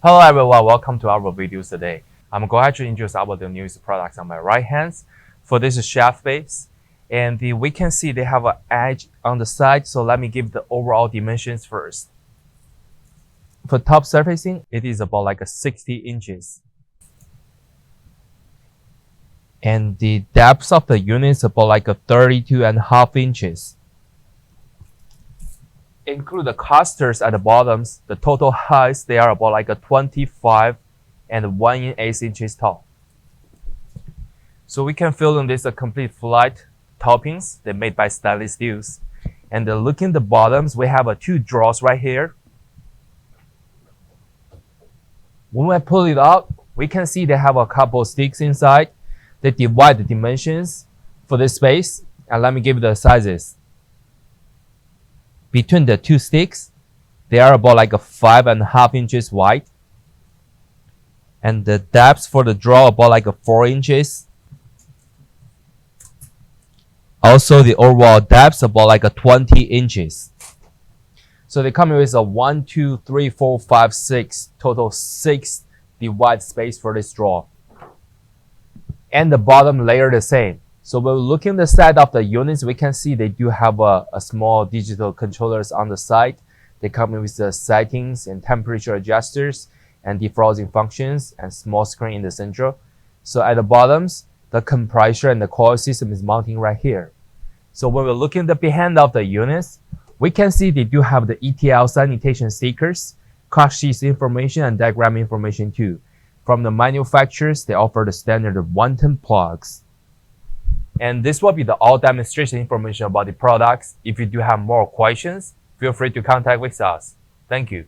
Hello everyone, welcome to our videos today. I'm going to introduce our the newest products on my right hand. For this is shelf base, and we can see they have an edge on the side. So let me give the overall dimensions first. For top surfacing, it is about like a 60 inches. And the depth of the unit is about like a 32.5 inches. Include the clusters at the bottoms, the total heights, they are about like a 25 and 1.8 inches tall. So we can fill in this a complete flat toppings. They're made by stainless steels. And looking at the bottoms, we have two drawers right here. When we pull it out, we can see they have a couple sticks inside. They divide the dimensions for this space. And let me give you the sizes. Between the two sticks, they are about like a 5.5 inches wide. And the depth for the drawer about like a 4 inches. Also, the overall depth about like a 20 inches. So they come with a 1, 2, 3, 4, 5, 6, total 6 divide space for this drawer. And the bottom layer the same. So when we're looking at the side of the units, we can see they do have a small digital controllers on the side. They come with the settings and temperature adjusters and defrosting functions and small screen in the center. So at the bottoms, the compressor and the coil system is mounting right here. So when we're looking at the behind of the units, we can see they do have the ETL sanitation stickers, cost sheets information, and diagram information too. From the manufacturers, they offer the standard 110 plugs. And this will be the all demonstration information about the products. If you do have more questions, feel free to contact with us. Thank you.